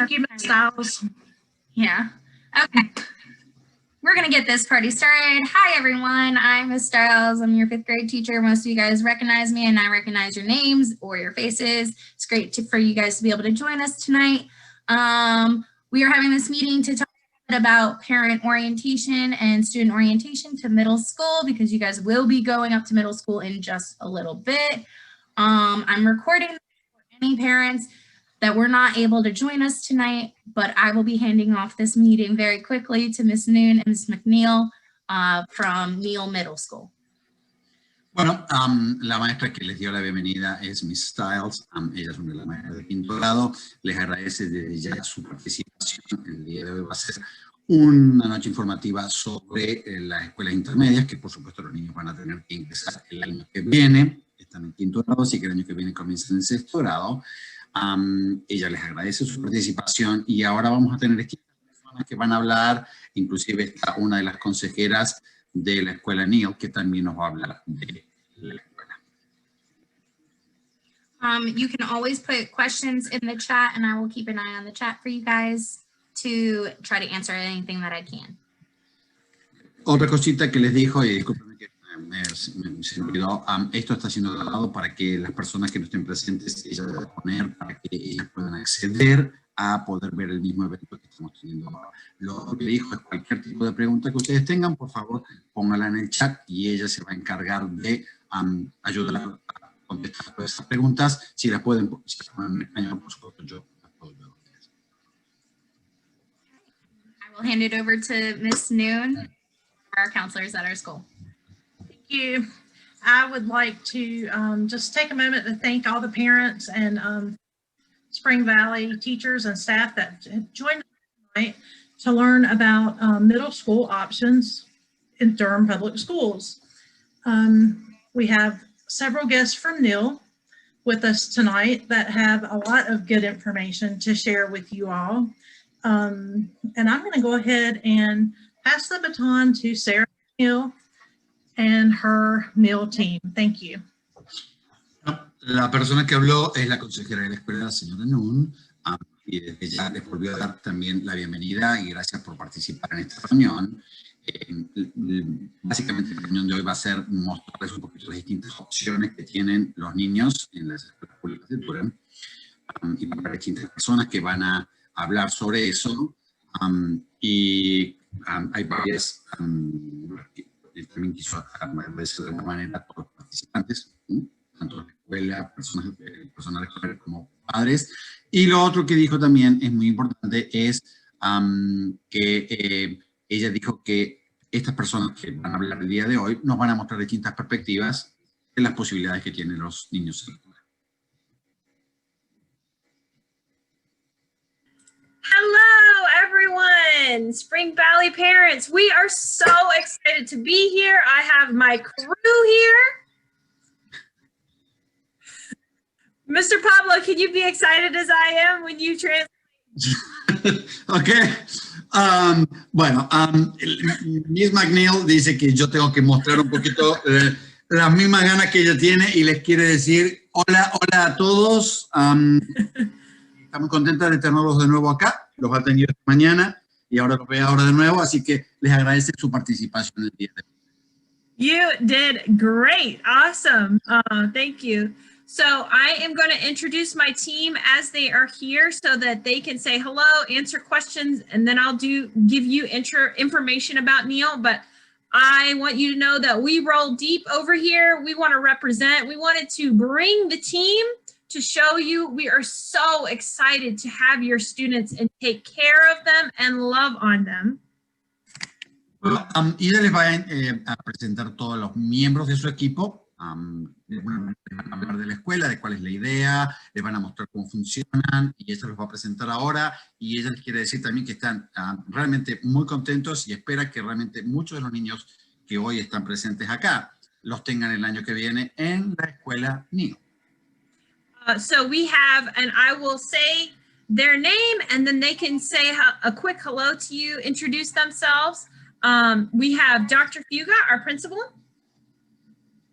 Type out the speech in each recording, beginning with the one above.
Thank you, Ms. Stiles. Yeah. Okay. We're going to get this party started. Hi, everyone. I'm Ms. Stiles. I'm your 5th grade teacher. Most of you guys recognize me, and I recognize your names or your faces. It's great for you guys to be able to join us tonight. We are having this meeting to talk about parent orientation and student orientation to middle school, because you guys will be going up to middle school in just a little bit. I'm recording for any parents that were not able to join us tonight, but I will be handing off this meeting very quickly to Ms. Noon and Ms. McNeil from Neal Middle School. Bueno, la maestra que les dio la bienvenida es Miss Stiles. Ella es una de las maestras de 5º grado. Les agradece desde ya su participación. El día de hoy va a ser una noche informativa sobre las escuelas intermedias, que por supuesto los niños van a tener que ingresar el año que viene. Están en 5º grado, así que el año que viene comienzan en 6º grado. Ella les agradece su participación y ahora vamos a tener aquí personas que van a hablar, inclusive está una de las consejeras de la escuela Neal que también nos va a hablar de la escuela. You can always put questions in the chat and I will keep an eye on the chat for you guys to try to answer anything that I can. Otra cosita que les dijo, y disculpen que se me olvidó, esto está siendo grabado para que las personas que no estén presentes, ella va a poner para que ellas puedan acceder a poder ver el mismo evento que estamos teniendo ahora. Lo que dijo es cualquier tipo de pregunta que ustedes tengan, por favor, póngala en el chat y ella se va a encargar de ayudar a contestar todas esas preguntas. Si las pueden, si las ponen en español, por supuesto, yo las puedo ver. I will hand it over to Ms. Noon, our counselors at our school. Thank you. I would like to just take a moment to thank all the parents and Spring Valley teachers and staff that joined us tonight to learn about middle school options in Durham Public Schools. We have several guests from Neal with us tonight that have a lot of good information to share with you all. And I'm going to go ahead and pass the baton to Sarah Neal and her Neal team. Thank you. La persona que habló es la consejera de la escuela, la señora Noon, y desde ya les volvió a dar también la bienvenida y gracias por participar en esta reunión. Básicamente la reunión de hoy va a ser mostrarles un poquito las distintas opciones que tienen los niños en las escuelas públicas de Durham, y para distintas personas que van a hablar sobre eso, y hay varias, también quiso agradecer de alguna manera a todos los participantes, tanto la escuela, personas de escuela como padres. Y lo otro que dijo también es muy importante es que ella dijo que estas personas que van a hablar el día de hoy nos van a mostrar distintas perspectivas de las posibilidades que tienen los niños en la escuela. Hello, everyone. Spring Valley parents, we are so excited to be here. I have my crew here. Mr. Pablo, can you be excited as I am when you translate? Okay. Bueno, Miss McNeil dice que yo tengo que mostrar un poquito las mismas ganas que ella tiene y les quiere decir hola a todos. Estamos contentos de tenerlos de nuevo acá. Los ha tenido esta mañana y ahora los veo ahora de nuevo, así que les agradece su participación el día de hoy. You did great. Awesome. Thank you. So I am going to introduce my team as they are here so that they can say hello, answer questions, and then I'll give you information about Neal. But I want you to know that we roll deep over here. We want to represent. We wanted to bring the team to show you we are so excited to have your students and take care of them and love on them. Y ella les va a presentar todos los miembros de su equipo. Les van a hablar de la escuela, de cuál es la idea, les van a mostrar cómo funcionan y ella los va a presentar ahora y ella les quiere decir también que están realmente muy contentos y espera que realmente muchos de los niños que hoy están presentes acá los tengan el año que viene en la escuela Neal. So we have, and I will say their name and then they can say a quick hello to you, introduce themselves. We have Dr. Fuga, our principal.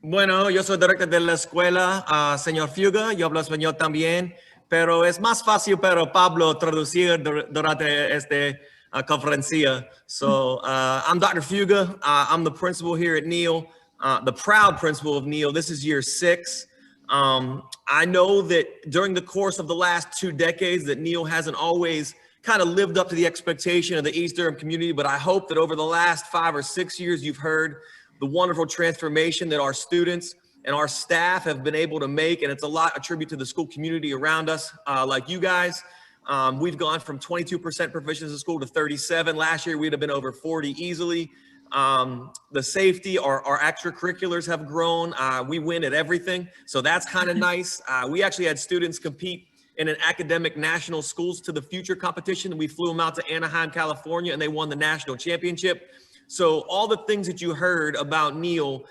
Bueno, yo soy director de la escuela, señor Fuga, yo hablo español también, pero es más fácil para Pablo traducir durante esta conferencia. So I'm Dr. Fuga. I'm the principal here at Neal, the proud principal of Neal. This is year 6. I know that during the course of the last 2 decades that Neal hasn't always kind of lived up to the expectation of the East Durham community, but I hope that over the last 5 or 6 years, you've heard the wonderful transformation that our students and our staff have been able to make. And it's a lot a tribute to the school community around us, like you guys. We've gone from 22% proficiency in school to 37. Last year, we'd have been over 40 easily. The safety, our extracurriculars have grown. We win at everything. So that's kind of nice. We actually had students compete in an academic national schools to the future competition. We flew them out to Anaheim, California, and they won the national championship. So all the things that you heard about Neal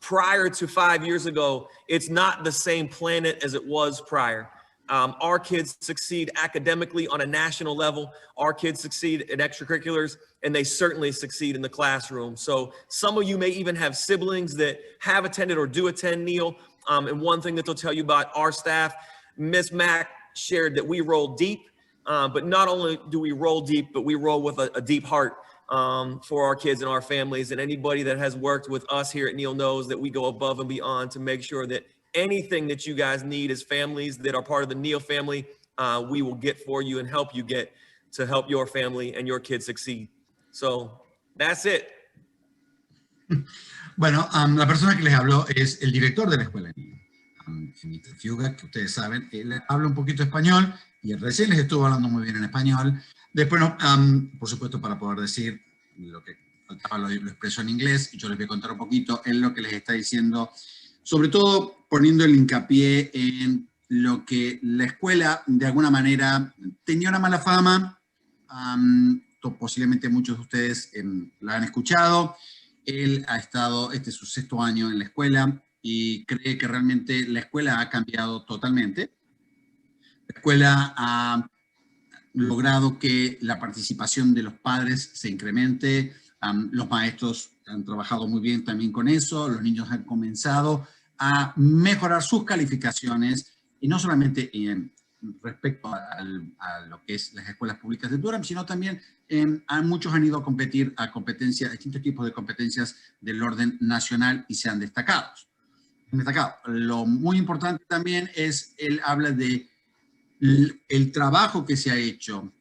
prior to 5 years ago, it's not the same planet as it was prior. Our kids succeed academically on a national level. Our kids succeed in extracurriculars, and they certainly succeed in the classroom. So some of you may even have siblings that have attended or do attend Neal. And one thing that they'll tell you about our staff, Ms. Mack shared that we roll deep, but not only do we roll deep, but we roll with a deep heart for our kids and our families. And anybody that has worked with us here at Neal knows that we go above and beyond to make sure that anything that you guys need as families that are part of the Neal family, we will get for you and help you get to help your family and your kids succeed. So that's it. Bueno, la persona que les habló es el director de la escuela Neal, Mr. Fuga, que ustedes saben. Él habla un poquito español y recién les estuvo hablando muy bien en español. Después, por supuesto, para poder decir lo que faltaba, lo expreso en inglés. Yo les voy a contar un poquito en lo que les está diciendo, sobre todo poniendo el hincapié en lo que la escuela, de alguna manera, tenía una mala fama. Posiblemente muchos de ustedes la han escuchado. Él ha estado, este es su 6º año en la escuela y cree que realmente la escuela ha cambiado totalmente. La escuela ha logrado que la participación de los padres se incremente. Los maestros han trabajado muy bien también con eso. Los niños han comenzado a mejorar sus calificaciones, y no solamente respecto a lo que es las escuelas públicas de Durham, sino también muchos han ido a competir a competencias, distintos tipos de competencias del orden nacional y se han destacado. Lo muy importante también es, él habla de el trabajo que se ha hecho,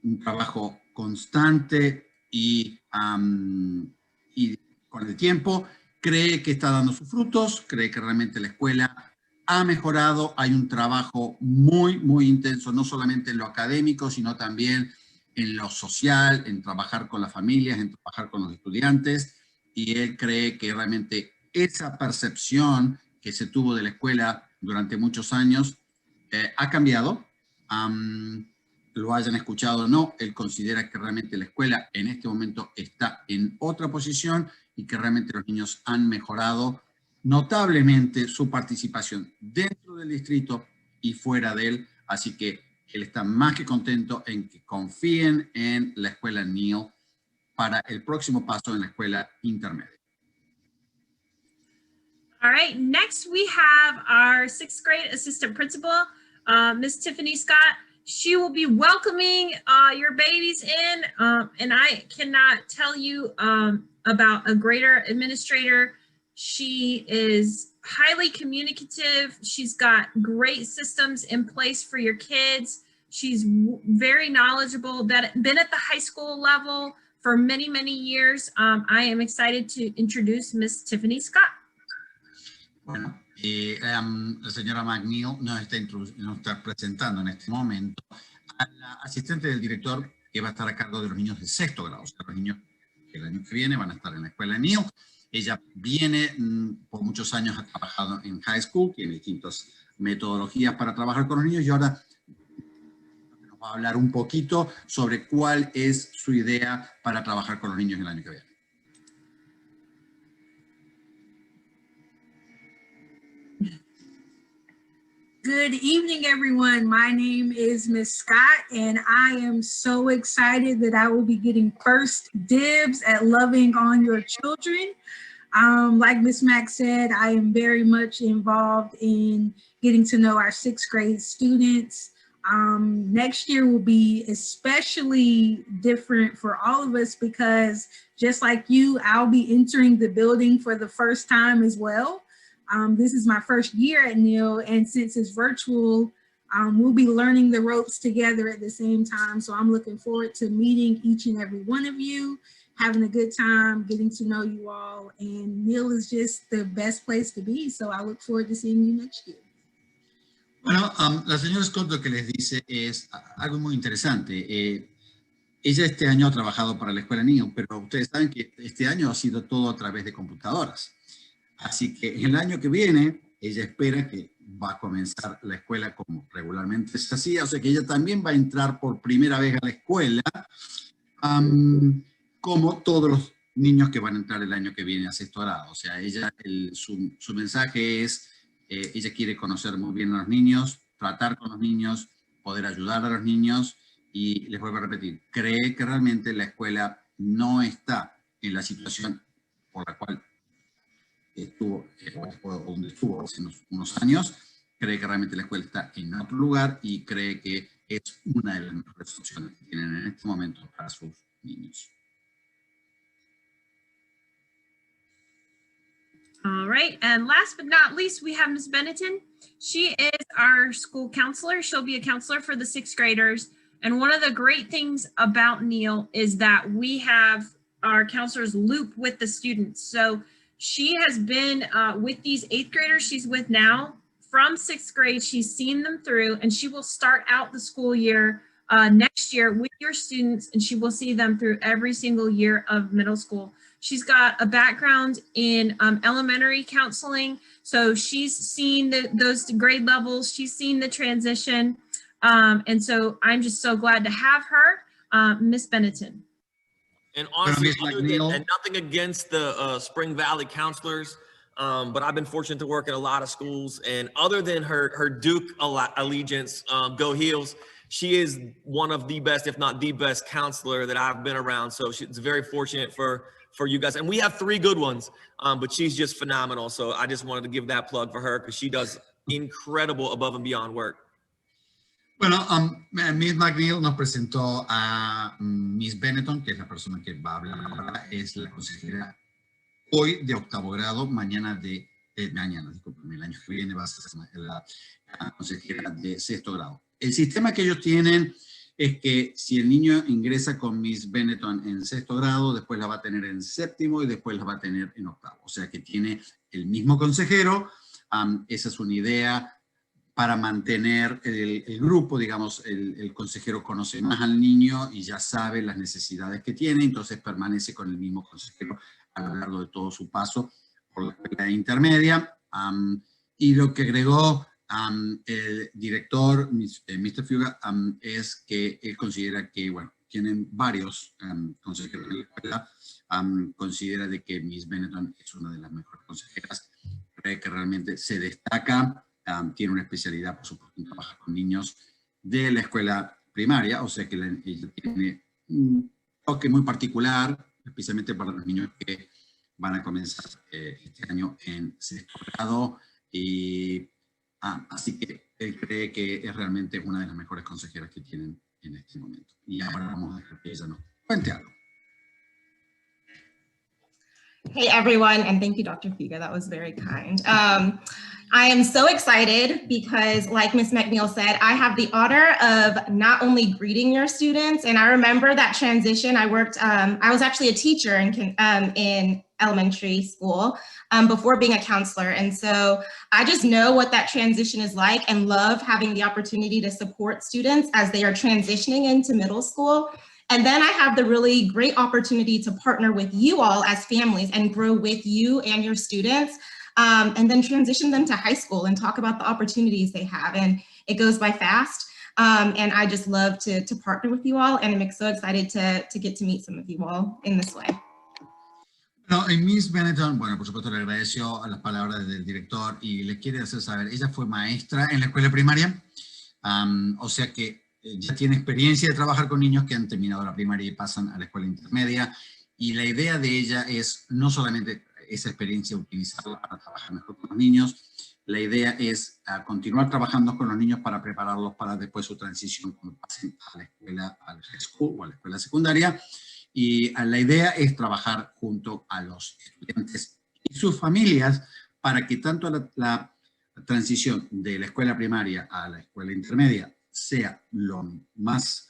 un trabajo constante y con el tiempo, cree que está dando sus frutos, cree que realmente la escuela ha mejorado. Hay un trabajo muy, muy intenso, no solamente en lo académico, sino también en lo social, en trabajar con las familias, en trabajar con los estudiantes, y él cree que realmente esa percepción que se tuvo de la escuela durante muchos años ha cambiado. Lo hayan escuchado o no, él considera que realmente la escuela en este momento está en otra posición y que realmente los niños han mejorado notablemente su participación dentro del distrito y fuera de él. Así que él está más que contento en que confíen en la escuela Neal para el próximo paso en la escuela intermedia. All right, next we have our 6th grade assistant principal, Miss Tiffany Scott. She will be welcoming your babies in, and I cannot tell you about a greater administrator. She is highly communicative. She's got great systems in place for your kids. She's very knowledgeable, been at the high school level for many, many years. I am excited to introduce Miss Tiffany Scott. Bueno, la señora McNeil nos está presentando en este momento a la asistente del director que va a estar a cargo de los niños de 6º grado. O sea, los niños que el año que viene van a estar en la escuela Neal. Ella viene, por muchos años ha trabajado en high school, tiene distintas metodologías para trabajar con los niños, y ahora nos va a hablar un poquito sobre cuál es su idea para trabajar con los niños el año que viene. Good evening, everyone. My name is Miss Scott, and I am so excited that I will be getting first dibs at loving on your children. Like Miss Mack said, I am very much involved in getting to know our 6th grade students. Next year will be especially different for all of us because just like you, I'll be entering the building for the first time as well. This is my first year at Neal, and since it's virtual, we'll be learning the ropes together at the same time. So I'm looking forward to meeting each and every one of you, having a good time, getting to know you all, and Neal is just the best place to be. So I look forward to seeing you next year. Bueno, la señora Scott lo que les dice es algo muy interesante. Ella este año ha trabajado para la escuela Neal, pero ustedes saben que este año ha sido todo a través de computadoras. Así que el año que viene, ella espera que va a comenzar la escuela como regularmente se hacía, o sea que ella también va a entrar por primera vez a la escuela, como todos los niños que van a entrar el año que viene a 6º grado. O sea, ella, su mensaje es, ella quiere conocer muy bien a los niños, tratar con los niños, poder ayudar a los niños, y les vuelvo a repetir, cree que realmente la escuela no está en la situación por la cual estuvo, donde estuvo hace unos años, cree que realmente la escuela está en otro lugar y cree que es una de las mejores opciones que tienen en este momento para sus niños. All right, and last but not least, we have Ms. Benetton. She is our school counselor. She'll be a counselor for the 6th graders. And one of the great things about Neal is that we have our counselors loop with the students. So she has been with these 8th graders she's with now from 6th grade. She's seen them through, and she will start out the school year next year with your students, and she will see them through every single year of middle school. She's got a background in elementary counseling, so she's seen those grade levels. She's seen the transition, and so I'm just so glad to have her, Miss Benetton. And honestly, and nothing against the Spring Valley counselors, but I've been fortunate to work in a lot of schools, and other than her Duke allegiance, go Heels, she is one of the best, if not the best counselor that I've been around. So she's very fortunate for you guys. And we have 3 good ones, but she's just phenomenal. So I just wanted to give that plug for her because she does incredible above and beyond work. Bueno, Miss McNeil nos presentó a Miss Benetton, que es la persona que va a hablar ahora, es la consejera hoy de 8º grado, mañana, discúlpeme, el año que viene va a ser la consejera de 6º grado. El sistema que ellos tienen es que si el niño ingresa con Miss Benetton en 6º grado, después la va a tener en 7º y después la va a tener en 8º. O sea que tiene el mismo consejero. Esa es una idea para mantener el grupo, digamos, el consejero conoce más al niño y ya sabe las necesidades que tiene, entonces permanece con el mismo consejero a lo largo de todo su paso por la escuela intermedia. Y lo que agregó el director, Mr. Fuga, es que él considera que, bueno, tienen varios consejeros de la escuela, considera de que Miss Benetton es una de las mejores consejeras, cree que realmente se destaca. Tiene una especialidad, por supuesto, en trabajar con niños de la escuela primaria, o sea que ella tiene un toque muy particular, especialmente para los niños que van a comenzar este año en 6º grado. Y, así que él cree que es realmente una de las mejores consejeras que tienen en este momento. Y ahora vamos a dejar que ella nos cuente algo. Hey everyone, and thank you, Dr. Figa. That was very kind. I am so excited because, like Ms. McNeil said, I have the honor of not only greeting your students, and I remember that transition. I was actually a teacher in elementary school before being a counselor. And so I just know what that transition is like and love having the opportunity to support students as they are transitioning into middle school. And then I have the really great opportunity to partner with you all as families and grow with you and your students, and then transition them to high school and talk about the opportunities they have. And it goes by fast. And I just love to partner with you all, and I'm so excited to get to meet some of you all in this way. No, y Miss Benetton, bueno, por supuesto le agradeció a las palabras del director y le quiere hacer saber, ella fue maestra en la escuela primaria, o sea que ya tiene experiencia de trabajar con niños que han terminado la primaria y pasan a la escuela intermedia, y la idea de ella es no solamente esa experiencia, utilizarla para trabajar mejor con los niños. La idea es continuar trabajando con los niños para prepararlos para después su transición cuando pasen a la escuela, al high school o a la escuela secundaria. Y la idea es trabajar junto a los estudiantes y sus familias para que tanto la transición de la escuela primaria a la escuela intermedia sea lo más,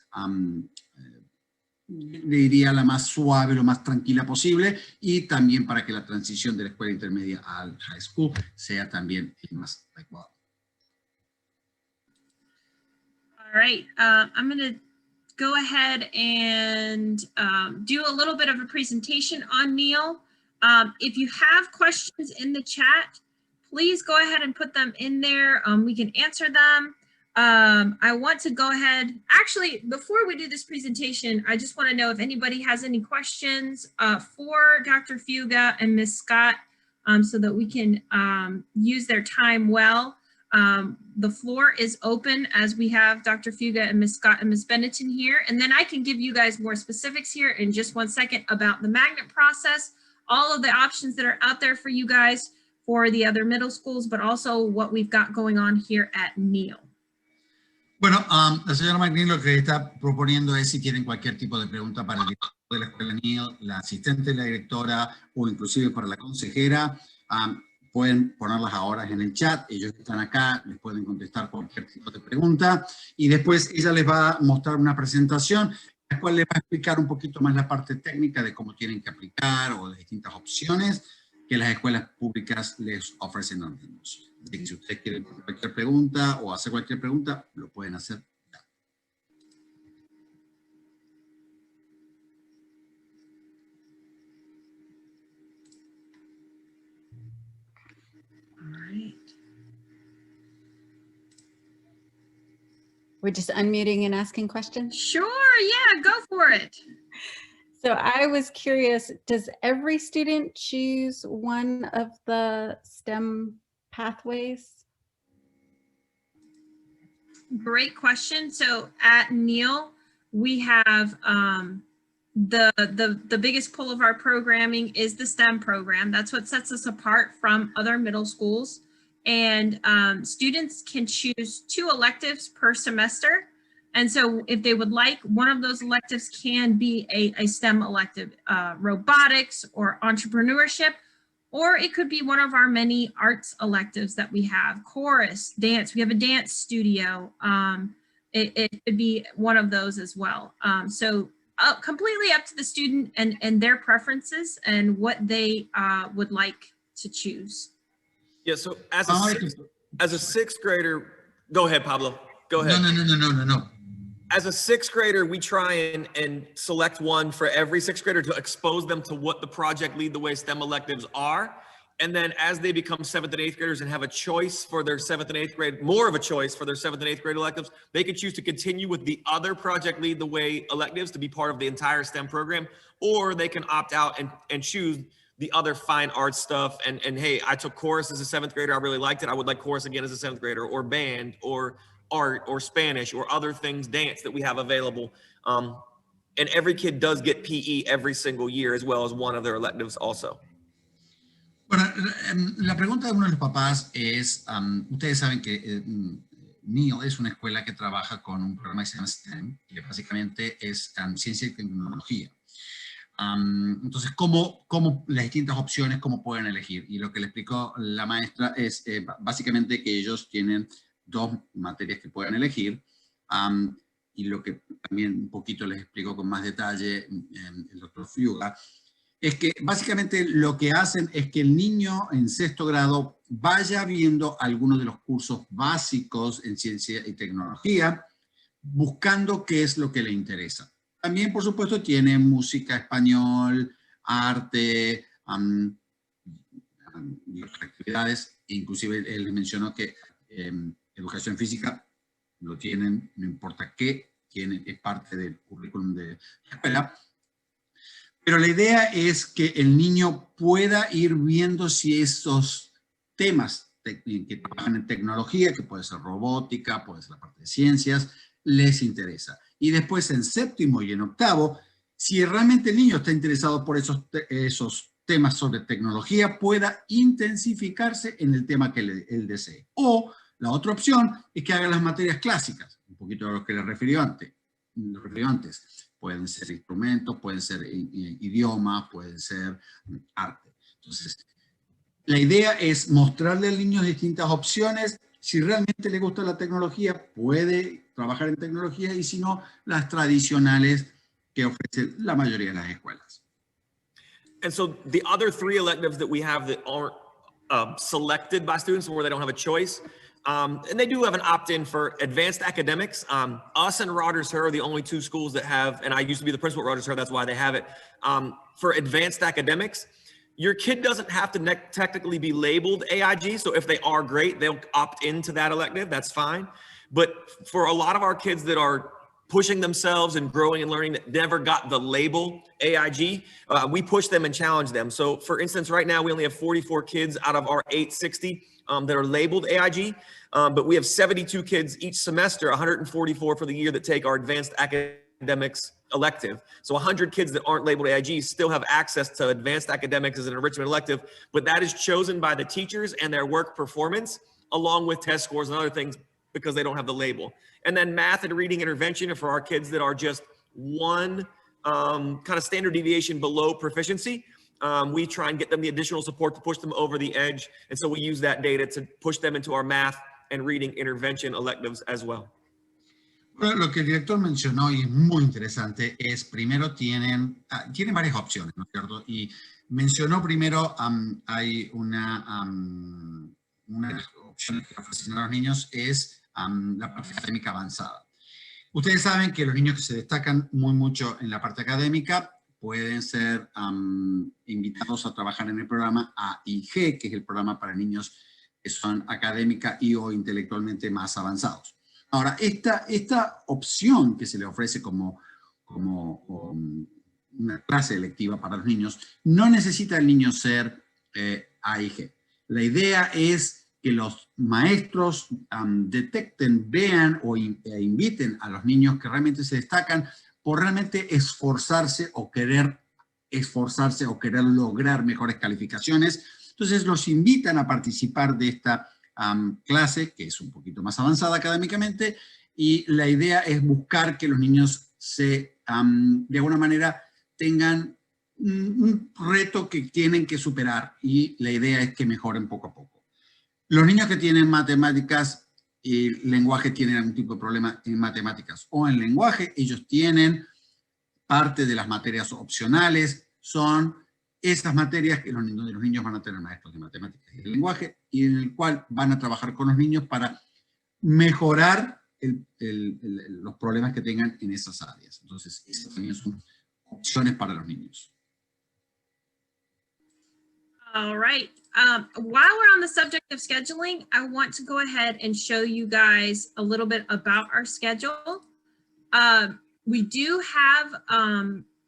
le diría, la más suave, lo más tranquila posible, y también para que la transición de la escuela intermedia al high school sea también más adecuada. All right, I'm going to go ahead and do a little bit of a presentation on Neal. If you have questions in the chat, please go ahead and put them in there. We can answer them. I want to go ahead, actually, before we do this presentation, I just want to know if anybody has any questions for Dr. Fuga and Ms. Scott so that we can use their time well. The floor is open as we have Dr. Fuga and Ms. Scott and Ms. Benetton here, and then I can give you guys more specifics here in just 1 second about the magnet process, all of the options that are out there for you guys for the other middle schools, but also what we've got going on here at Neal. Bueno, la señora McNeil lo que está proponiendo es si tienen cualquier tipo de pregunta para el director de la escuela Neal, la asistente de la directora o inclusive para la consejera, pueden ponerlas ahora en el chat, ellos están acá, les pueden contestar cualquier tipo de pregunta y después ella les va a mostrar una presentación la cual les va a explicar un poquito más la parte técnica de cómo tienen que aplicar o las distintas opciones que las escuelas públicas les ofrecen a los niños. Así que si ustedes quieren cualquier pregunta o hacer cualquier pregunta, lo pueden hacer. All right. We're just unmuting and asking questions. Sure, yeah, go for it. So I was curious, does every student choose one of the STEM pathways? Great question. So at Neal, we have the biggest pull of our programming is the STEM program. That's what sets us apart from other middle schools. And students can choose 2 electives per semester. And so if they would like, one of those electives can be a STEM elective, robotics or entrepreneurship, or it could be one of our many arts electives that we have, chorus, dance. We have a dance studio. It could be one of those as well. So completely up to the student and their preferences and what they would like to choose. Yeah, so as a sixth grader, go ahead, Pablo. Go ahead. No. As a 6th grader, we try and select one for every 6th grader to expose them to what the Project Lead the Way STEM electives are. And then as they become 7th and 8th graders and have a choice for their 7th and 8th grade, more of a choice for their 7th and 8th grade electives, they could choose to continue with the other Project Lead the Way electives to be part of the entire STEM program, or they can opt out and choose the other fine arts stuff. And hey, I took chorus as a 7th grader. I really liked it. I would like chorus again as a 7th grader, or band, or art, or Spanish, or other things, dance that we have available. And every kid does get PE every single year, as well as one of their electives also. Bueno, la pregunta de uno de los papás es, ustedes saben que Neal es una escuela que trabaja con un programa que se llama STEM, que básicamente es ciencia y tecnología. Entonces, ¿cómo las distintas opciones, cómo pueden elegir? Y lo que le explicó la maestra es básicamente que ellos tienen 2 materias que pueden elegir, y lo que también un poquito les explico con más detalle el doctor Fuga, es que básicamente lo que hacen es que el niño en 6º grado vaya viendo algunos de los cursos básicos en ciencia y tecnología, buscando qué es lo que le interesa. También, por supuesto, tiene música, español, arte, y otras actividades. Inclusive él mencionó que educación física lo tienen, no importa qué, es parte del currículum de la escuela. Pero la idea es que el niño pueda ir viendo si esos temas que trabajan en tecnología, que puede ser robótica, puede ser la parte de ciencias, les interesa. Y después en 7º y en 8º, si realmente el niño está interesado por esos temas sobre tecnología pueda intensificarse en el tema que él desee. O la otra opción es que haga las materias clásicas, un poquito a lo que le refirió antes. Pueden ser instrumentos, pueden ser idiomas, pueden ser arte. Entonces, la idea es mostrarle al niño distintas opciones. Si realmente le gusta la tecnología, puede trabajar en tecnología, y si no, las tradicionales que ofrece la mayoría de las escuelas. And so the other 3 electives that we have that aren't selected by students, where they don't have a choice, and they do have an opt-in for advanced academics. Us and Rogers Her are the only 2 schools that have, and I used to be the principal at Rogers Her, that's why they have it. For advanced academics, your kid doesn't have to technically be labeled AIG. So if they are great, they'll opt into that elective, that's fine. But for a lot of our kids that are pushing themselves and growing and learning that never got the label AIG, we push them and challenge them. So for instance, right now we only have 44 kids out of our 860 that are labeled AIG, but we have 72 kids each semester, 144 for the year, that take our advanced academics elective. So 100 kids that aren't labeled AIG still have access to advanced academics as an enrichment elective, but that is chosen by the teachers and their work performance, along with test scores and other things, because they don't have the label. And then math and reading intervention are for our kids that are just one kind of standard deviation below proficiency. We try and get them the additional support to push them over the edge. And so we use that data to push them into our math and reading intervention electives as well. Bueno, lo que el director mencionó, y es muy interesante, es primero tienen varias opciones, ¿no es cierto? Y mencionó primero, hay una de las opciones que ofrecen a los niños es la parte académica avanzada. Ustedes saben que los niños que se destacan mucho en la parte académica pueden ser invitados a trabajar en el programa AIG, que es el programa para niños que son académica y o intelectualmente más avanzados. Ahora, esta opción que se le ofrece como una clase electiva para los niños, no necesita el niño ser AIG. La idea es que los maestros detecten, vean e inviten a los niños que realmente se destacan por realmente esforzarse o querer lograr mejores calificaciones. Entonces los invitan a participar de esta clase, que es un poquito más avanzada académicamente, y la idea es buscar que los niños de alguna manera tengan un reto que tienen que superar, y la idea es que mejoren poco a poco. Los niños que tienen matemáticas y lenguaje tienen algún tipo de problema en matemáticas o en lenguaje, ellos tienen parte de las materias opcionales, son esas materias que donde los niños van a tener maestros de matemáticas y de lenguaje, y en el cual van a trabajar con los niños para mejorar los problemas que tengan en esas áreas. Entonces, esas también son opciones para los niños. All right. While we're on the subject of scheduling, I want to go ahead and show you guys a little bit about our schedule. We do have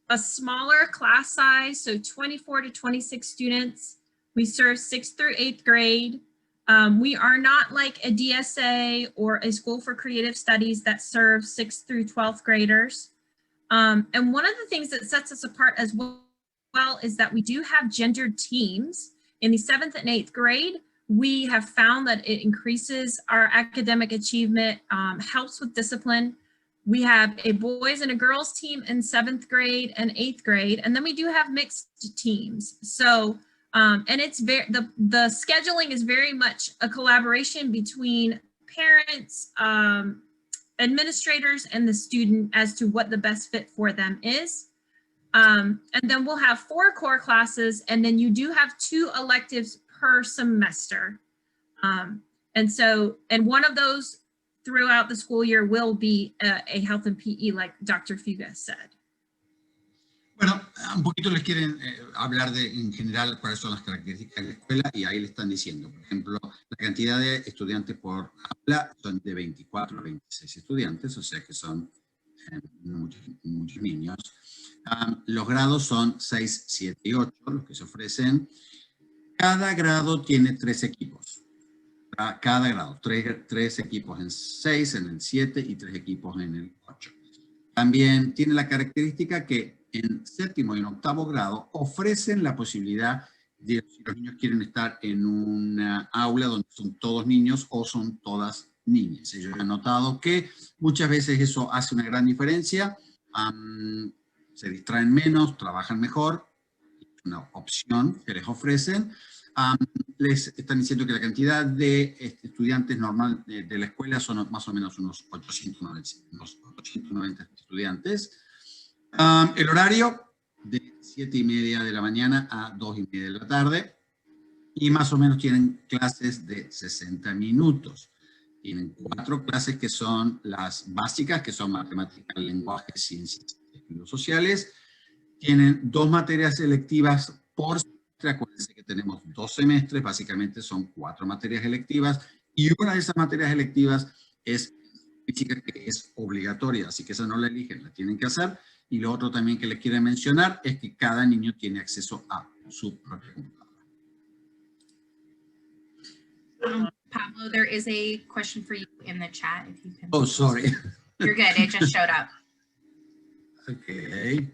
a smaller class size, so 24 to 26 students. We serve 6th through 8th grade. We are not like a DSA or a School for Creative Studies that serves 6th through 12th graders. And one of the things that sets us apart as well is that we do have gendered teams. In the 7th and 8th grade, we have found that it increases our academic achievement, helps with discipline. We have a boys and a girls team in 7th grade and 8th grade, and then we do have mixed teams. So, and it's the scheduling is very much a collaboration between parents, administrators, and the student as to what the best fit for them is. And then we'll have 4 core classes, and then you do have 2 electives per semester. And one of those throughout the school year will be a health and PE, like Dr. Fuga said. Bueno, un poquito les quieren hablar en general cuáles son las características de la escuela, y ahí le están diciendo, por ejemplo, la cantidad de estudiantes por aula son de 24 a 26 estudiantes, o sea que son muchos niños. Los grados son 6, 7 y 8, los que se ofrecen. Cada grado tiene 3 equipos. Cada grado, 3 equipos en 6, en el 7 y 3 equipos en el 8. También tiene la característica que en séptimo y en octavo grado ofrecen la posibilidad de, si los niños quieren estar en una aula donde son todos niños o son todas niñas. Ellos han notado que muchas veces eso hace una gran diferencia, se distraen menos, trabajan mejor, una opción que les ofrecen. Les están diciendo que la cantidad de estudiantes normal de la escuela son más o menos unos 890 estudiantes. El horario de 7:30 de la mañana a 2:30 de la tarde y más o menos tienen clases de 60 minutos. Tienen 4 clases que son las básicas, que son matemáticas, lenguaje, ciencias y estudios sociales. Tienen 2 materias electivas por semestre. Acuérdense que tenemos 2 semestres, básicamente son 4 materias electivas y una de esas materias electivas es física, que es obligatoria, así que esa no la eligen, la tienen que hacer. Y lo otro también que les quiero mencionar es que cada niño tiene acceso a su propia computadora. Pablo, there is a question for you in the chat. If you can. Oh, sorry. You're good. It just showed up. Okay.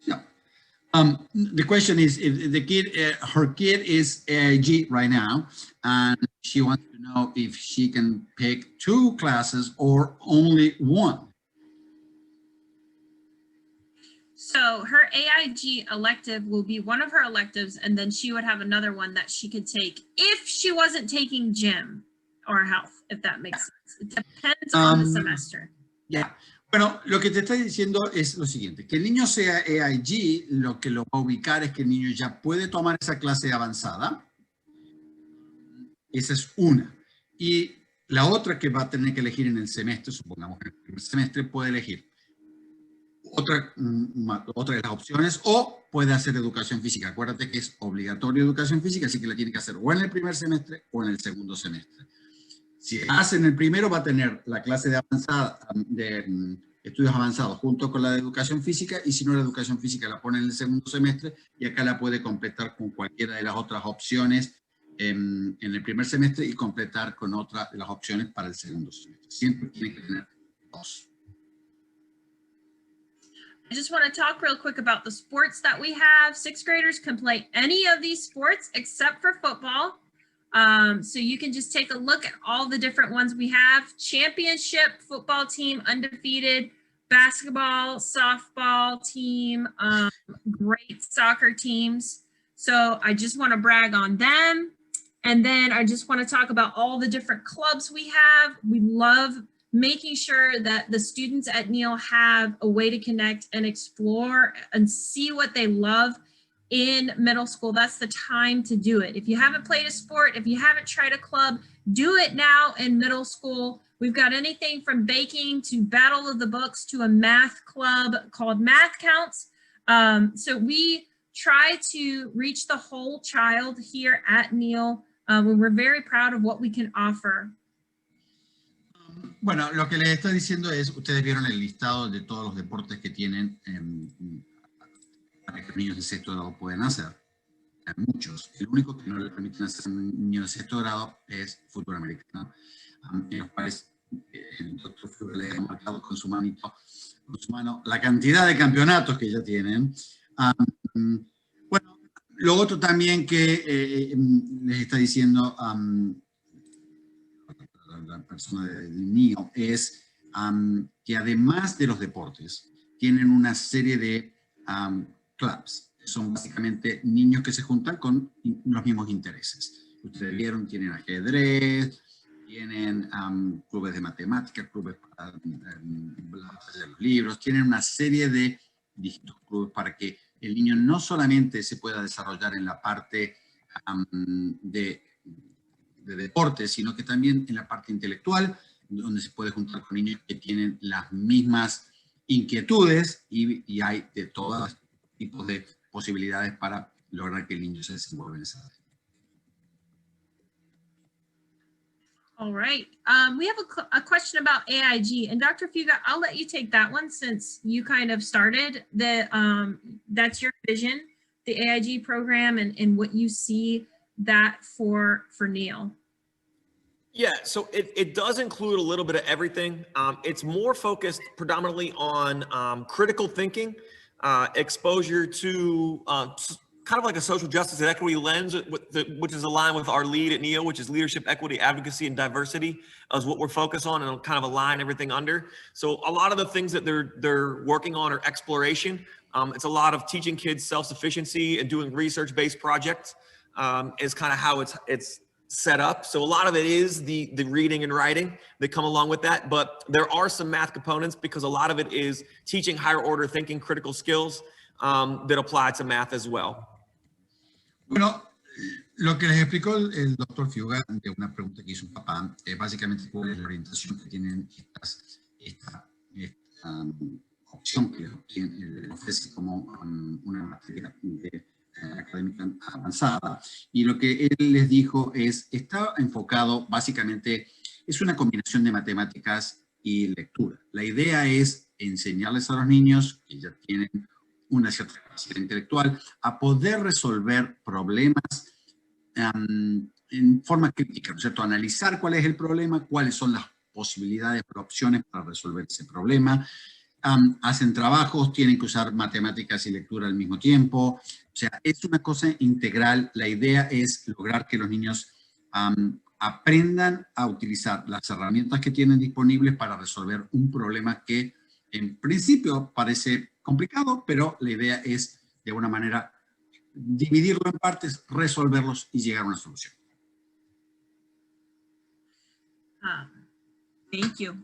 Yeah. The question is, if the kid, her kid is AIG right now, and she wants to know if she can pick 2 classes or only 1. So her AIG elective will be one of her electives, and then she would have another one that she could take if she wasn't taking gym or health, if that makes sense. It depends on the semester. Yeah. Bueno, lo que te está diciendo es lo siguiente, que el niño sea AIG, lo que lo va a ubicar es que el niño ya puede tomar esa clase avanzada. Esa es una. Y la otra que va a tener que elegir en el semestre, supongamos que en el primer semestre puede elegir otra de las opciones o puede hacer educación física. Acuérdate que es obligatorio educación física, así que la tiene que hacer o en el primer semestre o en el segundo semestre. Si hace en el primero, va a tener la clase de estudios avanzados junto con la de educación física, y si no, la educación física la pone en el segundo semestre y acá la puede completar con cualquiera de las otras opciones en el primer semestre y completar con otra de las opciones para el segundo semestre. Siempre tiene que tener 2. I just want to talk real quick about the sports that we have. 6th graders can play any of these sports except for football. So you can just take a look at all the different ones we have. Championship football team, undefeated, basketball, softball team, great soccer teams. So I just want to brag on them. And then I just want to talk about all the different clubs we have. We love making sure that the students at Neal have a way to connect and explore and see what they love in middle school. That's the time to do it. If you haven't played a sport, if you haven't tried a club, do it now in middle school. We've got anything from baking to Battle of the Books to a math club called Math Counts. So we try to reach the whole child here at Neal. We're very proud of what we can offer. Bueno, lo que les estoy diciendo es, ustedes vieron el listado de todos los deportes que tienen para que los niños de 6º grado pueden hacer. Hay muchos. El único que no le permiten hacer a un niño de 6º grado es fútbol americano. En los cuales el doctor Fleur le ha marcado con su mano, la cantidad de campeonatos que ya tienen. Bueno, lo otro también que les está diciendo la persona de Neal es que además de los deportes, tienen una serie de clubs. Son básicamente niños que se juntan con los mismos intereses. Ustedes vieron, tienen ajedrez, tienen clubes de matemáticas, clubes para los libros, tienen una serie de distintos clubes para que el niño no solamente se pueda desarrollar en la parte de deporte, sino que también en la parte intelectual, donde se puede juntar con niños que tienen las mismas inquietudes y hay de todos tipos de posibilidades para lograr que el niño se desenvuelva en esa área. All right. We have a question about AIG, and Dr. Fuga, I'll let you take that one since you kind of started that's your vision, the AIG program, and what you see that for Neal. Yeah, so it does include a little bit of everything. It's more focused predominantly on critical thinking, exposure to kind of like a social justice and equity lens, which is aligned with our lead at Neal, which is leadership, equity, advocacy, and diversity, is what we're focused on, and kind of align everything under. So a lot of the things that they're working on are exploration. It's a lot of teaching kids self-sufficiency and doing research-based projects is kind of how it's set up. So a lot of it is the reading and writing that come along with that, but there are some math components because a lot of it is teaching higher order thinking, critical skills that apply to math as well. Bueno, lo que les explicó el doctor Fiuga de una pregunta que hizo un papá, es básicamente cuál es la orientación que tienen esta opción que les ofrece como una materia de académica avanzada. Y lo que él les dijo es, está enfocado básicamente, es una combinación de matemáticas y lectura. La idea es enseñarles a los niños que ya tienen una cierta capacidad intelectual a poder resolver problemas en forma crítica, ¿no es cierto? Analizar cuál es el problema, cuáles son las posibilidades o opciones para resolver ese problema. Hacen trabajos, tienen que usar matemáticas y lectura al mismo tiempo. O sea, es una cosa integral. La idea es lograr que los niños aprendan a utilizar las herramientas que tienen disponibles para resolver un problema que en principio parece complicado, pero la idea es de alguna manera dividirlo en partes, resolverlos y llegar a una solución. Thank you.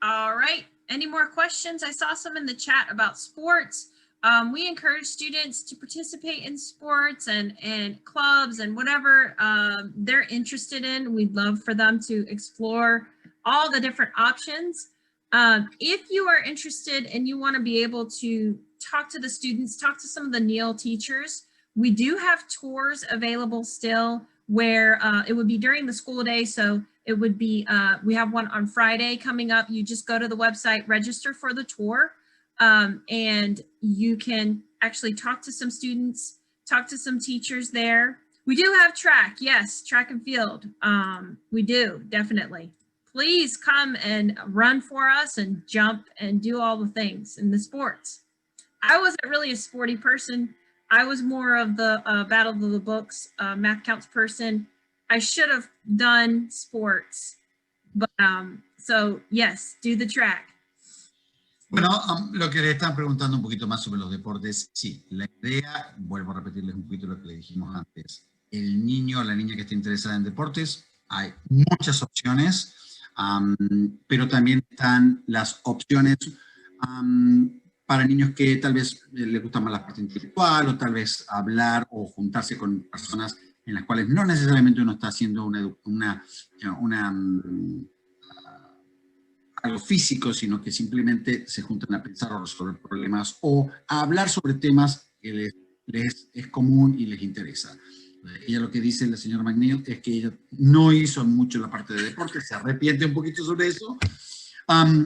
All right. Any more questions? I saw some in the chat about sports. We encourage students to participate in sports and clubs and whatever they're interested in. We'd love for them to explore all the different options. If you are interested and you want to be able to talk to the students, talk to some of the Neal teachers, we do have tours available still where it would be during the school day. So it would be, we have one on Friday coming up. You just go to the website, register for the tour, and you can actually talk to some students, talk to some teachers there. We do have track, yes, track and field. We do, definitely. Please come and run for us and jump and do all the things in the sports. I wasn't really a sporty person. I was more of the Battle of the Books, math counts person. I should have done sports, but so yes, do the track. Bueno, lo que le están preguntando un poquito más sobre los deportes, sí, la idea, vuelvo a repetirles un poquito lo que le dijimos antes, el niño o la niña que esté interesada en deportes, hay muchas opciones, pero también están las opciones para niños que tal vez les gusta más la parte intelectual o tal vez hablar o juntarse con personas en las cuales no necesariamente uno está haciendo algo físico, sino que simplemente se juntan a pensar o resolver problemas o a hablar sobre temas que les es común y les interesa. Ella lo que dice, la señora McNeil, es que ella no hizo mucho la parte de deporte, se arrepiente un poquito sobre eso.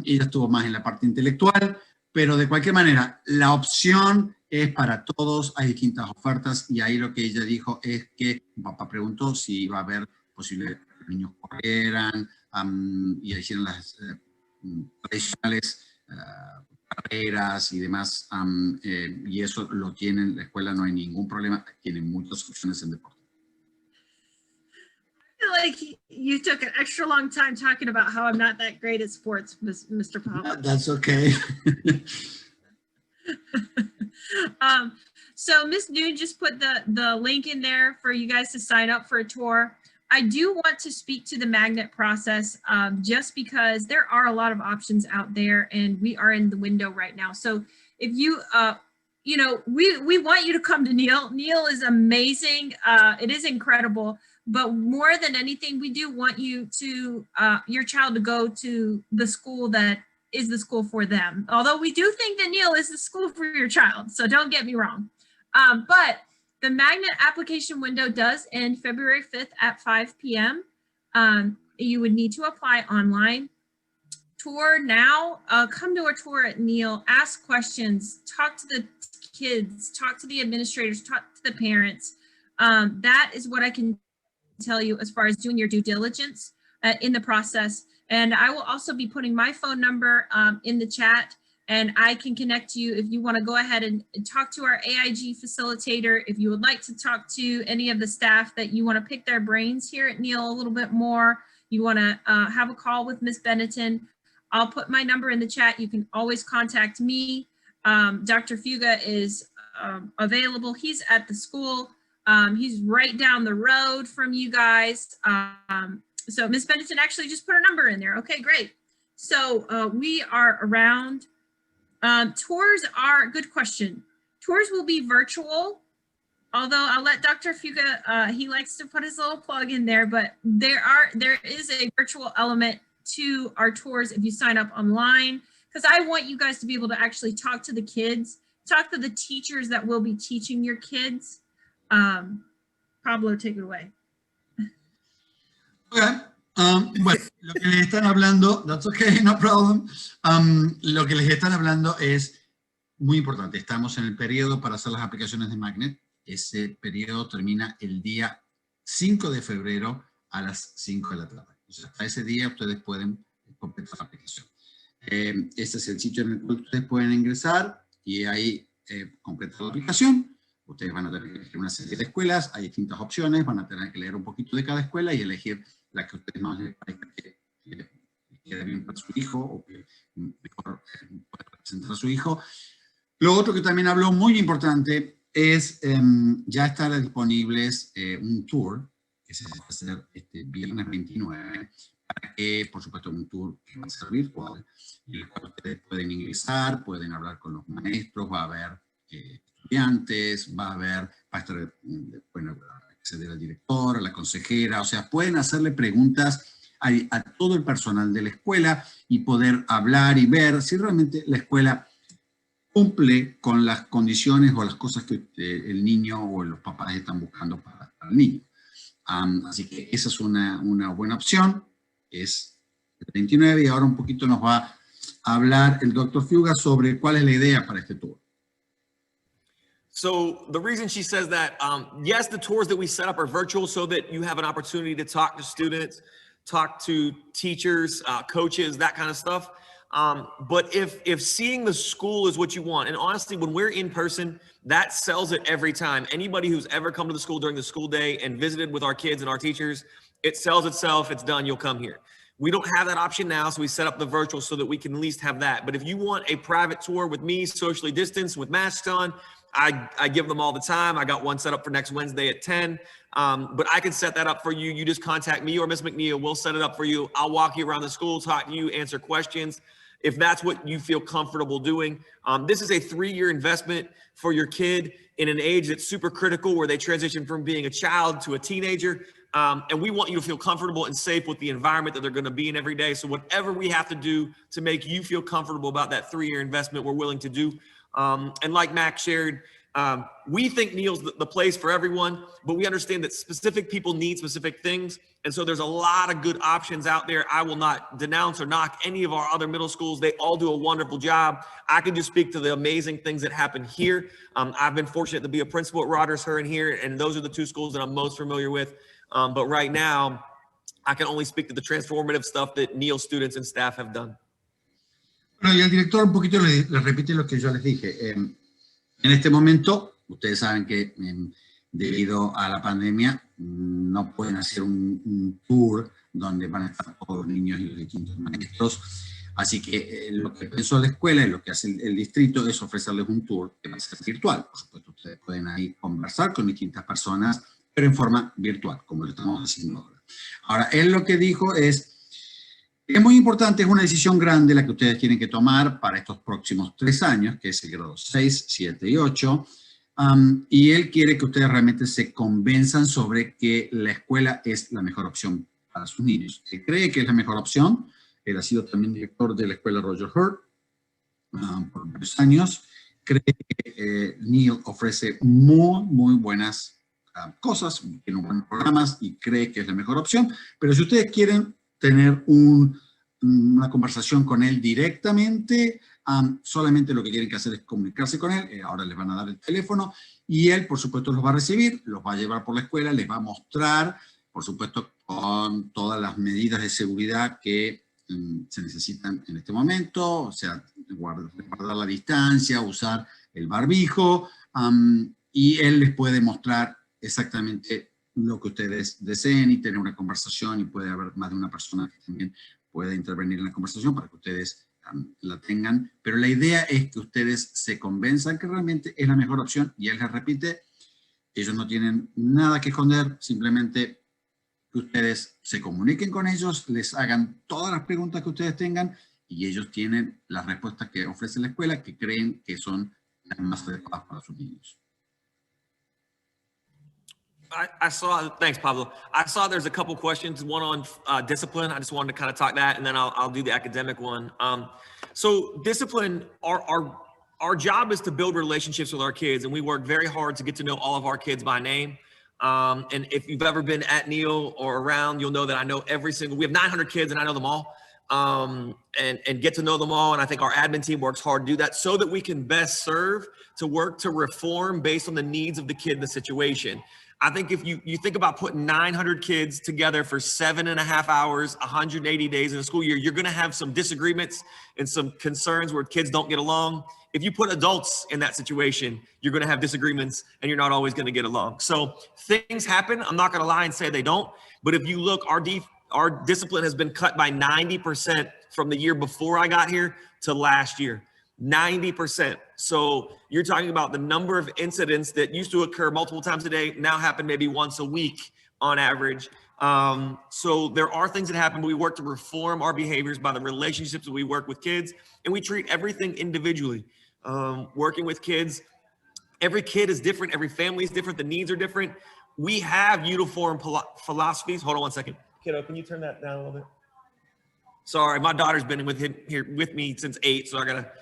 Ella estuvo más en la parte intelectual, pero de cualquier manera, la opción es para todos, hay distintas ofertas, y ahí lo que ella dijo es que mi papá preguntó si iba a haber posible que los niños corrieran y hicieran las tradicionales carreras y demás, y eso lo tienen, la escuela no hay ningún problema, tienen muchas opciones en deporte. I feel like you took an extra long time talking about how I'm not that great at sports, Mr. Powell. That's okay. So Ms. Noon just put the link in there for you guys to sign up for a tour. I do want to speak to the magnet process just because there are a lot of options out there and we are in the window right now. So if you, you know, we want you to come to Neal. Neal is amazing. It is incredible. But more than anything, we do want you to, your child to go to the school that is the school for them. Although we do think that Neal is the school for your child, so don't get me wrong. But the magnet application window does end February 5th at 5 p.m. You would need to apply online. Tour now, come to a tour at Neal, ask questions, talk to the kids, talk to the administrators, talk to the parents. That is what I can tell you as far as doing your due diligence. in the process. And I will also be putting my phone number in the chat, and I can connect you if you want to go ahead and talk to our AIG facilitator. If you would like to talk to any of the staff that you want to pick their brains here at Neal a little bit more, you want to have a call with Ms. Benetton, I'll put my number in the chat. You can always contact me. Dr. Fuga is available. He's at the school. He's right down the road from you guys. So Ms. Benetton actually just put her number in there. Okay, great. So we are around. Tours are, good question. Tours will be virtual, although I'll let Dr. Fuga, he likes to put his little plug in there, but there is a virtual element to our tours if you sign up online, because I want you guys to be able to actually talk to the kids, talk to the teachers that will be teaching your kids. Pablo, take it away. Okay. Bueno, lo que les están hablando, that's okay, no problem. Lo que les están hablando es muy importante. Estamos en el periodo para hacer las aplicaciones de Magnet. Ese periodo termina el día 5 de febrero a las 5 de la tarde. Entonces, hasta ese día ustedes pueden completar la aplicación. Este es el sitio en el cual ustedes pueden ingresar y ahí completar la aplicación. Ustedes van a tener que elegir una serie de escuelas, hay distintas opciones, van a tener que leer un poquito de cada escuela y elegir la que a ustedes más les parezca que quede bien para su hijo o que mejor pueda representar a su hijo. Lo otro que también habló muy importante es ya estar disponibles un tour que se va a hacer este viernes 29, para que, por supuesto, un tour que va a ser virtual, en el cual ustedes pueden ingresar, pueden hablar con los maestros, va a haber estudiantes, va a estar, bueno, acceder al director, a la consejera, o sea, pueden hacerle preguntas a todo el personal de la escuela y poder hablar y ver si realmente la escuela cumple con las condiciones o las cosas que el niño o los papás están buscando para el niño. Así que esa es una buena opción, es el 29, y ahora un poquito nos va a hablar el Dr. Fuga sobre cuál es la idea para este tour. So the reason she says that, yes, the tours that we set up are virtual so that you have an opportunity to talk to students, talk to teachers, coaches, that kind of stuff. But if seeing the school is what you want, and honestly, when we're in person, that sells it every time. Anybody who's ever come to the school during the school day and visited with our kids and our teachers, it sells itself, it's done, you'll come here. We don't have that option now, so we set up the virtual so that we can at least have that. But if you want a private tour with me, socially distanced, with masks on, I give them all the time. I got one set up for next Wednesday at 10. But I can set that up for you. You just contact me or Ms. McNeil. We'll set it up for you. I'll walk you around the school, talk to you, answer questions, if that's what you feel comfortable doing. This is a 3-year investment for your kid in an age that's super critical, where they transition from being a child to a teenager. And we want you to feel comfortable and safe with the environment that they're going to be in every day. So whatever we have to do to make you feel comfortable about that 3-year investment, we're willing to do. And like Max shared, we think Neal's the place for everyone, but we understand that specific people need specific things. And so there's a lot of good options out there. I will not denounce or knock any of our other middle schools. They all do a wonderful job. I can just speak to the amazing things that happen here. I've been fortunate to be a principal at Rogers, Her, and here, and those are the 2 schools that I'm most familiar with. But right now, I can only speak to the transformative stuff that Neal students and staff have done. Bueno, y el director un poquito les repite lo que yo les dije. En este momento, ustedes saben que debido a la pandemia no pueden hacer un tour donde van a estar todos los niños y los distintos maestros. Así que lo que pensó la escuela y lo que hace el distrito es ofrecerles un tour que va a ser virtual. Por supuesto, ustedes pueden ahí conversar con distintas personas, pero en forma virtual, como lo estamos haciendo ahora. Ahora, él lo que dijo es muy importante, es una decisión grande la que ustedes tienen que tomar para estos próximos 3 años, que es el grado 6, 7 y 8, y él quiere que ustedes realmente se convenzan sobre que la escuela es la mejor opción para sus niños. Él cree que es la mejor opción. Él ha sido también director de la escuela Rogers, Her por varios años. Cree que Neal ofrece muy buenas cosas, tiene buenos programas y cree que es la mejor opción. Pero si ustedes quieren tener una conversación con él directamente, solamente lo que tienen que hacer es comunicarse con él. Ahora les van a dar el teléfono y él, por supuesto, los va a recibir, los va a llevar por la escuela, les va a mostrar, por supuesto, con todas las medidas de seguridad que se necesitan en este momento, o sea, guardar la distancia, usar el barbijo, y él les puede mostrar exactamente lo que ustedes deseen y tener una conversación, y puede haber más de una persona que también pueda intervenir en la conversación para que ustedes la tengan, pero la idea es que ustedes se convenzan que realmente es la mejor opción, y él les repite, ellos no tienen nada que esconder, simplemente que ustedes se comuniquen con ellos, les hagan todas las preguntas que ustedes tengan, y ellos tienen las respuestas que ofrece la escuela, que creen que son las más adecuadas para sus niños. I saw, thanks, Pablo. I saw there's a couple questions, one on discipline. I just wanted to kind of talk that, and then I'll do the academic one. So discipline, our job is to build relationships with our kids, and we work very hard to get to know all of our kids by name. And if you've ever been at Neal or around, you'll know that I know every single, we have 900 kids and I know them all, and get to know them all. And I think our admin team works hard to do that so that we can best serve, to work to reform based on the needs of the kid in the situation. I think if you think about putting 900 kids together for 7.5 hours, 180 days in a school year, you're going to have some disagreements and some concerns where kids don't get along. If you put adults in that situation, you're going to have disagreements and you're not always going to get along. So things happen. I'm not going to lie and say they don't. But if you look, our discipline has been cut by 90% from the year before I got here to last year. 90%. So you're talking about the number of incidents that used to occur multiple times a day now happen maybe once a week on average. So there are things that happen, but we work to reform our behaviors by the relationships that we work with kids, and we treat everything individually. Working with kids, every kid is different, every family is different, the needs are different. We have uniform philosophies. Hold on one second. Kiddo, can you turn that down a little bit? Sorry, my daughter's been here with me since 8, so I gotta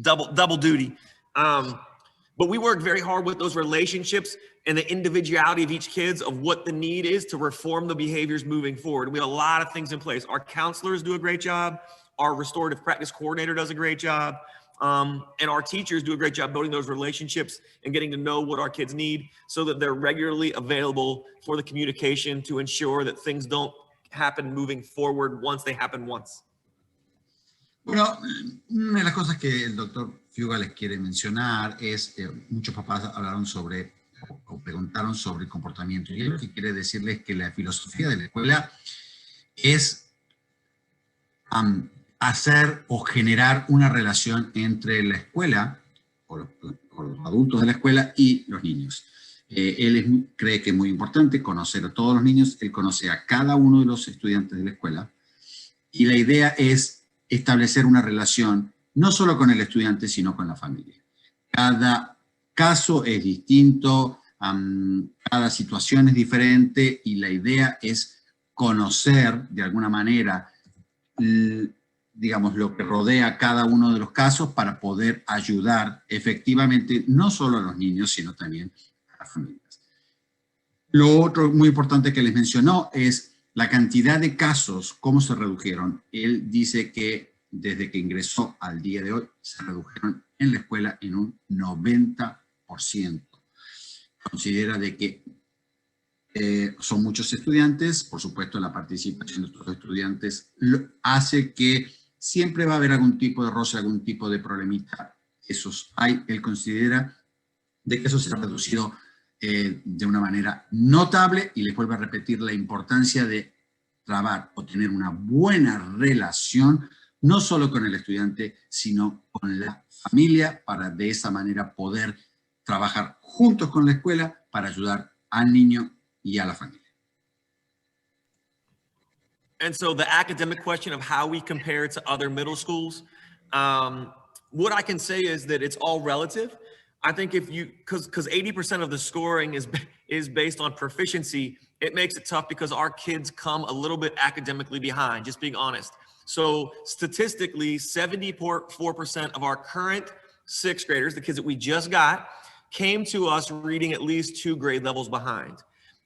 double duty. But we work very hard with those relationships and the individuality of each kid, of what the need is to reform the behaviors moving forward. We have a lot of things in place. Our counselors do a great job. Our restorative practice coordinator does a great job. And our teachers do a great job building those relationships and getting to know what our kids need so that they're regularly available for the communication to ensure that things don't happen moving forward once they happen once. Bueno, una de las cosas que el doctor Fiuga les quiere mencionar es, muchos papás hablaron sobre, o preguntaron sobre el comportamiento, y él lo que quiere decirles que la filosofía de la escuela es hacer o generar una relación entre la escuela, o los adultos de la escuela, y los niños. Él cree que es muy importante conocer a todos los niños, él conoce a cada uno de los estudiantes de la escuela, y la idea es establecer una relación no solo con el estudiante, sino con la familia. Cada caso es distinto, cada situación es diferente, y la idea es conocer de alguna manera, digamos, lo que rodea cada uno de los casos para poder ayudar efectivamente no solo a los niños, sino también a las familias. Lo otro muy importante que les mencionó es la cantidad de casos, cómo se redujeron. Él dice que desde que ingresó al día de hoy, se redujeron en la escuela en un 90%. Considera de que son muchos estudiantes, por supuesto la participación de estos estudiantes hace que siempre va a haber algún tipo de roce, algún tipo de problemita. Esos hay, él considera de que eso se ha reducido de una manera notable, y les vuelvo a repetir la importancia de trabajar o tener una buena relación no solo con el estudiante, sino con la familia, para de esa manera poder trabajar juntos con la escuela para ayudar al niño y a la familia. And so the academic question of how we compare to other middle schools, what I can say is that it's all relative. I think if you, because 80% of the scoring is based on proficiency, it makes it tough because our kids come a little bit academically behind, just being honest. So statistically, 74% of our current sixth graders, the kids that we just got, came to us reading at least 2 grade levels behind.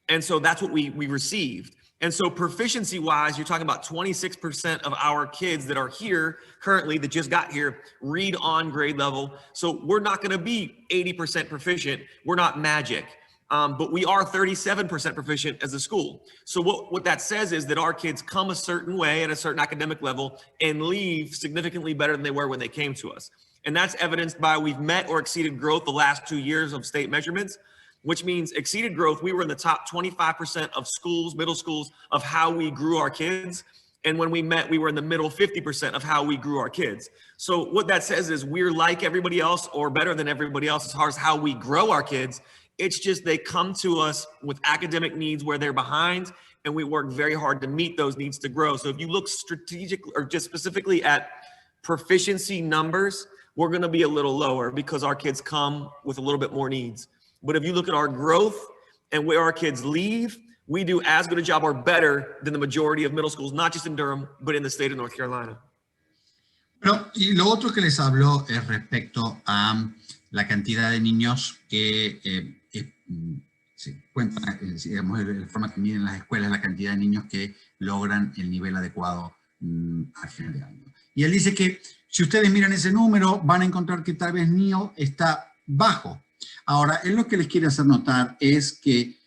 And so that's what we received. And so proficiency wise, you're talking about 26% of our kids that are here currently that just got here read on grade level. So we're not going to be 80% proficient. We're not magic. but we are 37% proficient as a school. So what that says is that our kids come a certain way at a certain academic level and leave significantly better than they were when they came to us. And that's evidenced by we've met or exceeded growth the last 2 years of state measurements, which means exceeded growth. We were in the top 25% of schools, middle schools, of how we grew our kids. And when we met, we were in the middle 50% of how we grew our kids. So what that says is we're like everybody else or better than everybody else as far as how we grow our kids. It's just they come to us with academic needs where they're behind, and we work very hard to meet those needs to grow. So if you look strategically or just specifically at proficiency numbers, we're going to be a little lower because our kids come with a little bit more needs. But if you look at our growth and where our kids leave, we do as good a job or better than the majority of middle schools, not just in Durham, but in the state of North Carolina. Bueno, y lo otro que les hablo es respecto a la cantidad de niños que se cuentan, digamos, la forma que miden las escuelas, la cantidad de niños que logran el nivel adecuado al final de año. Y él dice que si ustedes miran ese número, van a encontrar que tal vez Neal está bajo. Ahora, él lo que les quiere hacer notar es que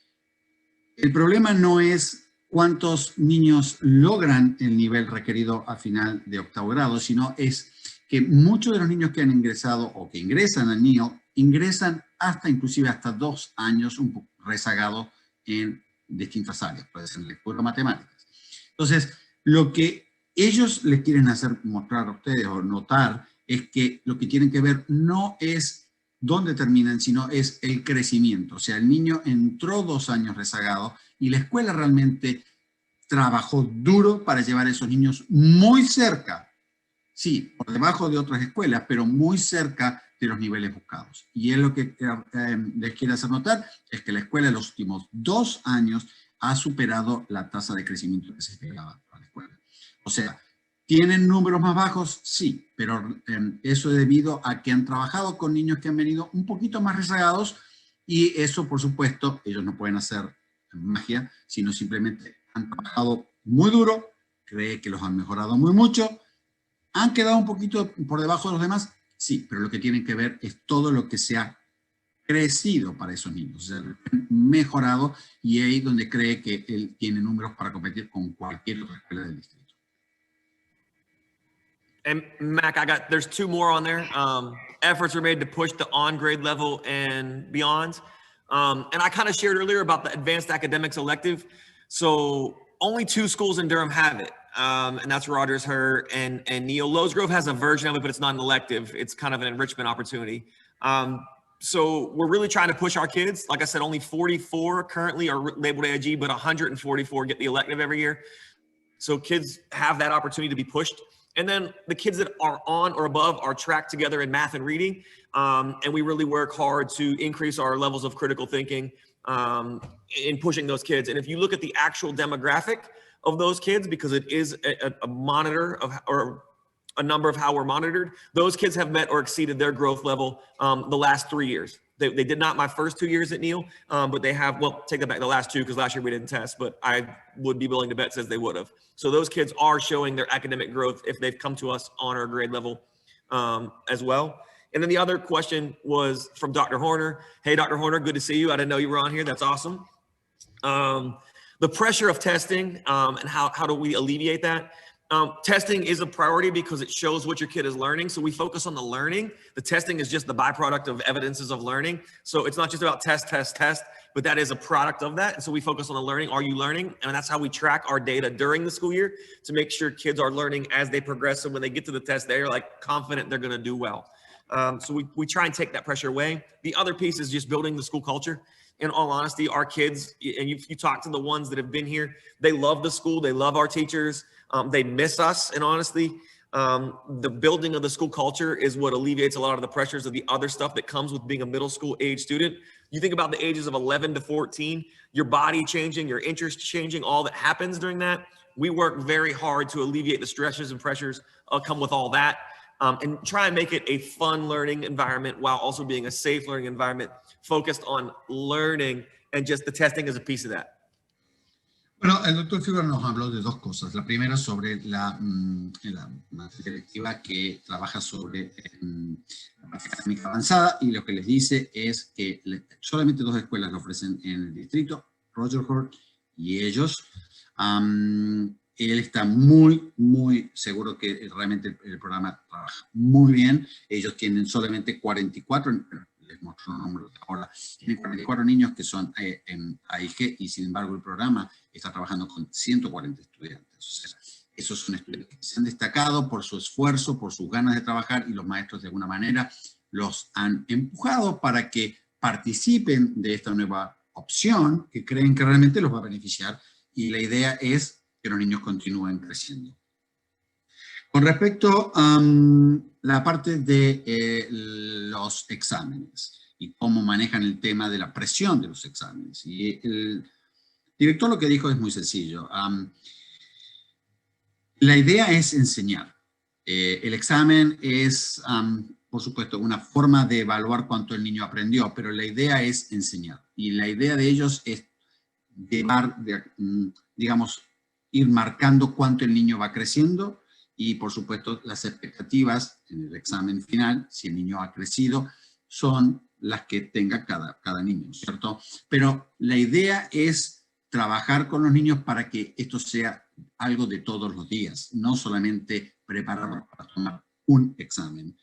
el problema no es cuántos niños logran el nivel requerido a final de octavo grado, sino es que muchos de los niños que han ingresado o que ingresan al Neal ingresan inclusive hasta 2 años un poco rezagados en distintas áreas, puede ser lectura o matemáticas. Entonces, lo que ellos les quieren hacer mostrar a ustedes o notar es que lo que tienen que ver no es dónde terminan, sino es el crecimiento. O sea, el niño entró 2 años rezagado y la escuela realmente trabajó duro para llevar a esos niños muy cerca, sí, por debajo de otras escuelas, pero muy cerca de los niveles buscados. Y él lo que les quiere hacer notar es que la escuela en los últimos 2 años ha superado la tasa de crecimiento que se esperaba para la escuela. O sea, ¿tienen números más bajos? Sí, pero eso es debido a que han trabajado con niños que han venido un poquito más rezagados y eso, por supuesto, ellos no pueden hacer magia, sino simplemente han trabajado muy duro, cree que los han mejorado muy mucho, han quedado un poquito por debajo de los demás, sí, pero lo que tienen que ver es todo lo que se ha crecido para esos niños, o sea, mejorado, y ahí donde cree que él tiene números para competir con cualquier otra escuela del distrito. And Mac, there's 2 more on there. Efforts were made to push the on-grade level and beyond. And I kind of shared earlier about the advanced academics elective. So only 2 schools in Durham have it. And that's Rogers, Her, and Neal. Lowe's Grove has a version of it, but it's not an elective. It's kind of an enrichment opportunity. So we're really trying to push our kids. Like I said, only 44 currently are labeled AIG, but 144 get the elective every year. So kids have that opportunity to be pushed. And then the kids that are on or above are tracked together in math and reading. And we really work hard to increase our levels of critical thinking in pushing those kids. And if you look at the actual demographic of those kids, because it is a monitor of, or a number of how we're monitored, those kids have met or exceeded their growth level the last 3 years. They did not my first 2 years at Neal, but they have, well, take that back, the last 2, because last year we didn't test, but I would be willing to bet says they would have. So those kids are showing their academic growth if they've come to us on our grade level as well. And then the other question was from Dr. Horner. Hey, Dr. Horner, good to see you. I didn't know you were on here. That's awesome. The pressure of testing and how do we alleviate that? Testing is a priority because it shows what your kid is learning. So we focus on the learning. The testing is just the byproduct of evidences of learning. So it's not just about test, but that is a product of that. And so we focus on the learning. Are you learning? And that's how we track our data during the school year to make sure kids are learning as they progress. So when they get to the test, they're like confident they're going to do well. So we try and take that pressure away. The other piece is just building the school culture. In all honesty, our kids, and you talk to the ones that have been here, they love the school. They love our teachers. They miss us. And honestly, the building of the school culture is what alleviates a lot of the pressures of the other stuff that comes with being a middle school age student. You think about the ages of 11 to 14, your body changing, your interest changing, all that happens during that. We work very hard to alleviate the stresses and pressures come with all that. And try and make it a fun learning environment while also being a safe learning environment focused on learning, and just the testing is a piece of that. Bueno, el doctor Figueroa nos habló de dos cosas. La primera sobre la materia electiva que trabaja sobre la parte académica avanzada, y lo que les dice es que solamente 2 escuelas lo ofrecen en el distrito, Roger Hort y ellos. Él está muy, muy seguro que realmente el programa trabaja muy bien. Ellos tienen solamente 44, les muestro los números ahora, tienen 44 niños que son en AIG, y sin embargo el programa está trabajando con 140 estudiantes. O sea, esos son estudiantes que se han destacado por su esfuerzo, por sus ganas de trabajar, y los maestros de alguna manera los han empujado para que participen de esta nueva opción que creen que realmente los va a beneficiar, y la idea es que los niños continúen creciendo. Con respecto a la parte de los exámenes y cómo manejan el tema de la presión de los exámenes. Y el director lo que dijo es muy sencillo. La idea es enseñar. El examen es, por supuesto, una forma de evaluar cuánto el niño aprendió, pero la idea es enseñar. Y la idea de ellos es llevar, digamos, ir marcando cuánto el niño va creciendo, y por supuesto las expectativas en el examen final, si el niño ha crecido, son las que tenga cada niño, ¿cierto? Pero la idea es trabajar con los niños para que esto sea algo de todos los días, no solamente prepararlos para tomar un examen.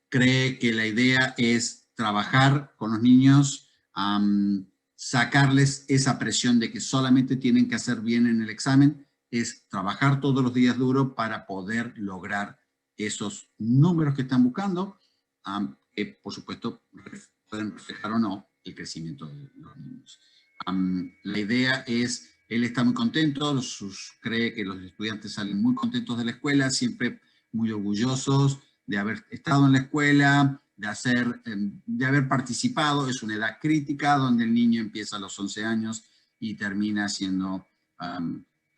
Cree que la idea es trabajar con los niños, sacarles esa presión de que solamente tienen que hacer bien en el examen, es trabajar todos los días duro para poder lograr esos números que están buscando, que por supuesto pueden reflejar o no el crecimiento de los niños. La idea es, él está muy contento, cree que los estudiantes salen muy contentos de la escuela, siempre muy orgullosos de haber estado en la escuela, de haber participado. Es una edad crítica donde el niño empieza a los 11 años y termina siendo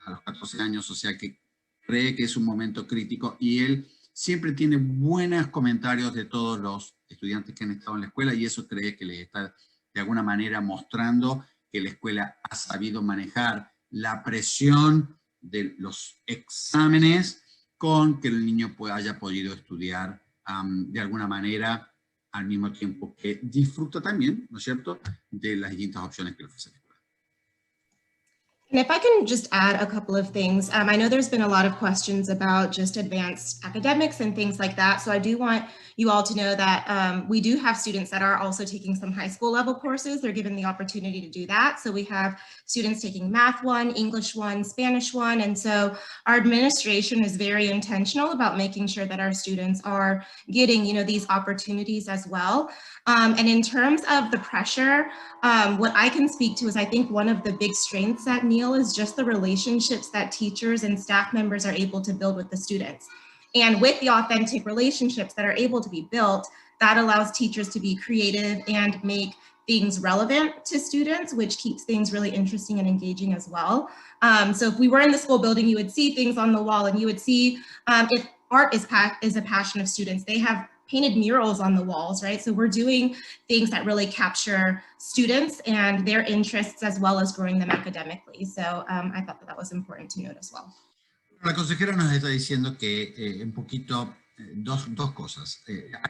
a los 14 años, o sea que cree que es un momento crítico, y él siempre tiene buenos comentarios de todos los estudiantes que han estado en la escuela, y eso cree que les está de alguna manera mostrando que la escuela ha sabido manejar la presión de los exámenes con que el niño haya podido estudiar de alguna manera, al mismo tiempo que disfruta también, ¿no es cierto?, de las distintas opciones que le ofrece la escuela. And if I can just add a couple of things, I know there's been a lot of questions about just advanced academics and things like that. So I do want you all to know that we do have students that are also taking some high school level courses. They're given the opportunity to do that. So we have students taking Math 1, English 1, Spanish 1. And so our administration is very intentional about making sure that our students are getting, these opportunities as well. And in terms of the pressure, what I can speak to is I think one of the big strengths at Neal is just the relationships that teachers and staff members are able to build with the students. And with the authentic relationships that are able to be built, that allows teachers to be creative and make things relevant to students, which keeps things really interesting and engaging as well. So if we were in the school building, you would see things on the wall, and you would see if art is a passion of students, they have painted murals on the walls, right? So we're doing things that really capture students and their interests as well as growing them academically. So I thought that was important to note as well. La consejera nos está diciendo que un poquito, dos cosas.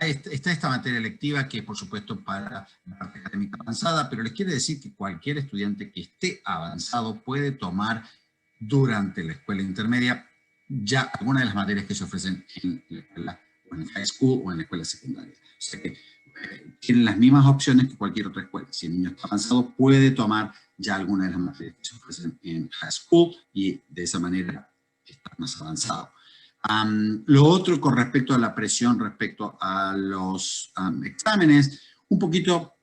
Está esta materia electiva que por supuesto para la parte académica avanzada, pero les quiere decir que cualquier estudiante que esté avanzado puede tomar durante la escuela intermedia ya alguna de las materias que se ofrecen en la escuela, o en high school o en la escuela secundaria. O sea que tienen las mismas opciones que cualquier otra escuela. Si el niño está avanzado, puede tomar ya alguna de las materias que se ofrecen en high school, y de esa manera está más avanzado. Lo otro con respecto a la presión, respecto a los exámenes, un poquito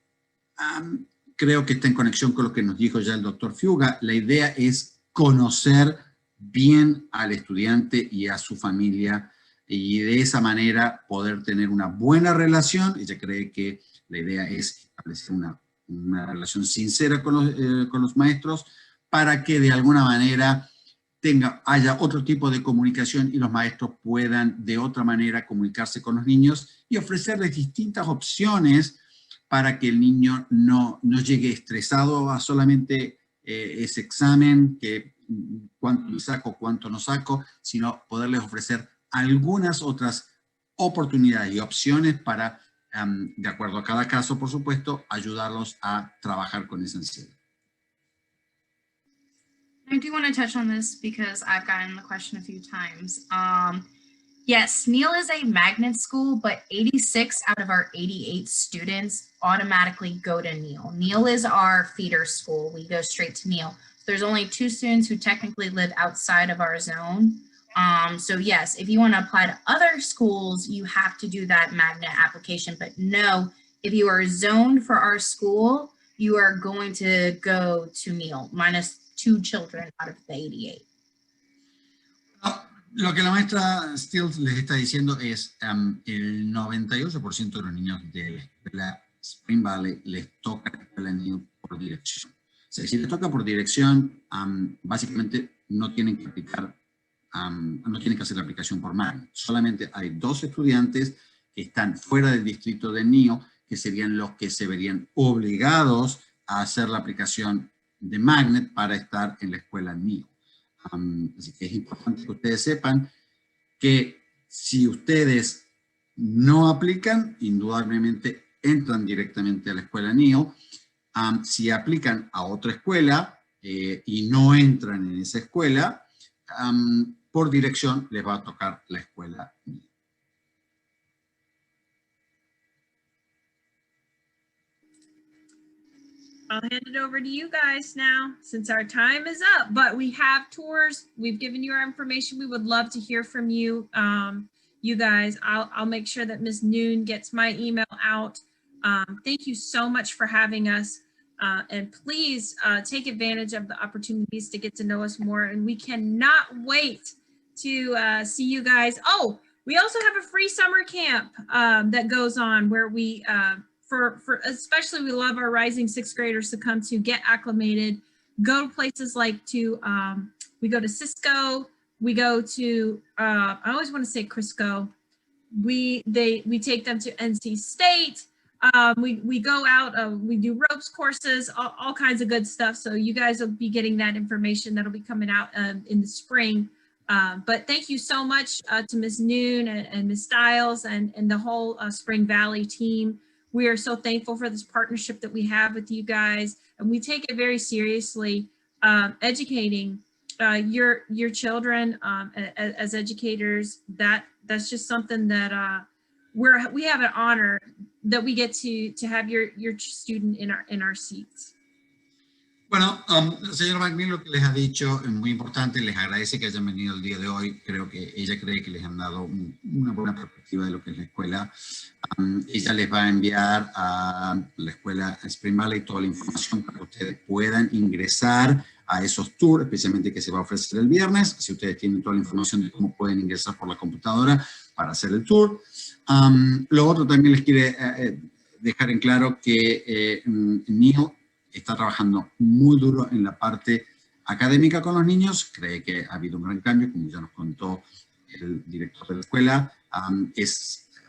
creo que está en conexión con lo que nos dijo ya el doctor Fiuga. La idea es conocer bien al estudiante y a su familia, y de esa manera poder tener una buena relación. Ella cree que la idea es establecer una relación sincera con los maestros, para que de alguna manera haya otro tipo de comunicación y los maestros puedan de otra manera comunicarse con los niños y ofrecerles distintas opciones para que el niño no llegue estresado a solamente ese examen, que cuánto saco, cuánto no saco, sino poderles ofrecer algunas otras oportunidades y opciones para, de acuerdo a cada caso, por supuesto, ayudarlos a trabajar con esa ansiedad. I do want to touch on this because I've gotten the question a few times. Yes, Neal is a magnet school, but 86 out of our 88 students automatically go to Neal. Neal is our feeder school. We go straight to Neal. There's only 2 students who technically live outside of our zone. So yes, if you want to apply to other schools, you have to do that magnet application. But no, if you are zoned for our school, you are going to go to Neal, minus 2 children out of the 88. Lo que la maestra Stills les está diciendo es el 98% de los niños de la Spring Valley les toca la escuela Neal por dirección. O sea, si les toca por dirección, básicamente no tienen que aplicar, no tienen que hacer la aplicación por magnet. Solamente hay 2 estudiantes que están fuera del distrito de Neal, que serían los que se verían obligados a hacer la aplicación de magnet para estar en la escuela Neal. Así que es importante que ustedes sepan que si ustedes no aplican, indudablemente entran directamente a la escuela Neal. Si aplican a otra escuela y no entran en esa escuela, por dirección les va a tocar la escuela Neal. I'll hand it over to you guys now since our time is up, but we have tours. We've given you our information. We would love to hear from you. You guys, I'll make sure that Ms. Noon gets my email out. Thank you so much for having us. And please take advantage of the opportunities to get to know us more. And we cannot wait to see you guys. Oh, we also have a free summer camp that goes on where we, for especially we love our rising 6th graders to come to get acclimated, go to places like we go to Cisco, we go to, I always want to say Crisco. We take them to NC State. We go out, we do ropes courses, all kinds of good stuff. So you guys will be getting that information that'll be coming out in the spring. But thank you so much to Ms. Noon and Ms. Stiles and the whole Spring Valley team. We are so thankful for this partnership that we have with you guys, and we take it very seriously. Educating your children as educators, that's just something that we have an honor that we get to have your student in our seats. Bueno, señora McNeil, lo que les ha dicho es muy importante. Les agradece que hayan venido el día de hoy. Creo que ella cree que les han dado una buena perspectiva de lo que es la escuela. Ella les va a enviar a la escuela Spring Valley toda la información para que ustedes puedan ingresar a esos tours, especialmente que se va a ofrecer el viernes. Si ustedes tienen toda la información de cómo pueden ingresar por la computadora para hacer el tour. Lo otro también les quiere dejar en claro que Neal está trabajando muy duro en la parte académica con los niños. Cree que ha habido un gran cambio, como ya nos contó el director de la escuela.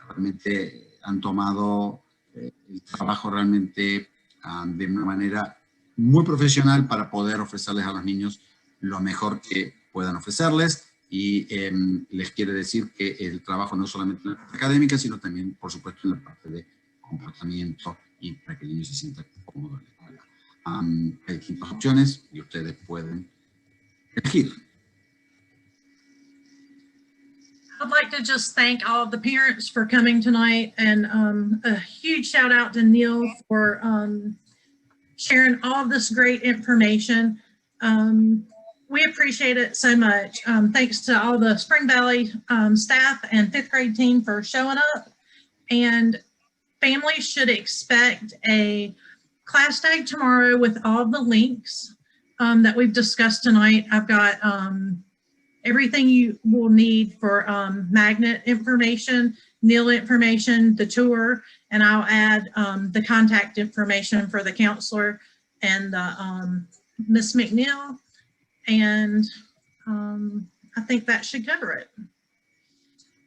Realmente han tomado el trabajo realmente de una manera muy profesional para poder ofrecerles a los niños lo mejor que puedan ofrecerles. Y les quiere decir que el trabajo no solamente en la parte académica, sino también, por supuesto, en la parte de comportamiento y para que el niño se sienta cómodo en la escuela. Hay distintas opciones y ustedes pueden elegir. I'd like to just thank all of the parents for coming tonight, and a huge shout out to Neal for sharing all of this great information. We appreciate it so much. Thanks to all the Spring Valley staff and 5th grade team for showing up. And families should expect a class tag tomorrow with all the links that we've discussed tonight. I've got everything you will need for magnet information, Neal information, the tour, and I'll add the contact information for the counselor and Miss McNeil. And I think that should cover it.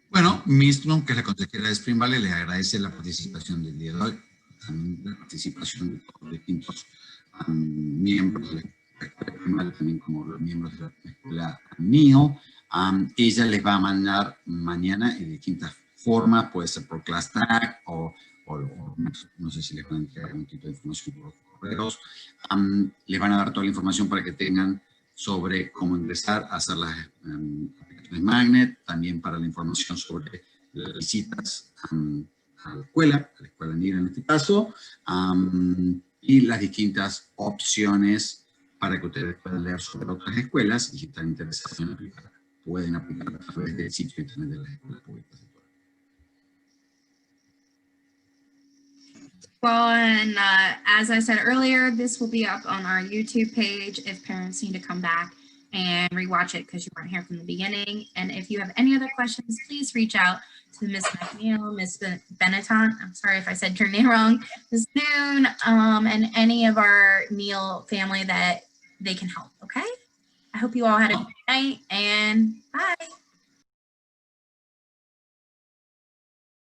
Bueno, Miss Noon, que es la consejera de Spring Valley, les agradece la participación del día de hoy, también la participación de todos los distintos miembros también como los miembros de la escuela Neal. Ella les va a mandar mañana en distintas formas, puede ser por class tag o no sé si les van a entregar algún tipo de información por correos. Les van a dar toda la información para que tengan sobre cómo ingresar a hacer las aplicaciones Magnet, también para la información sobre las visitas a la escuela Neal en este caso, y las distintas opciones para que ustedes puedan leer sobre otras escuelas y si están interesados en aplicar, pueden aplicar a través del sitio internet de las escuelas públicas. Well, and as I said earlier, this will be up on our YouTube page if parents need to come back and rewatch it because you weren't here from the beginning. And if you have any other questions, please reach out to Miss McNeil, Miss Benetton, I'm sorry if I said your name wrong, Miss Noon, and any of our Neal family that they can help, okay? I hope you all had a good night and bye.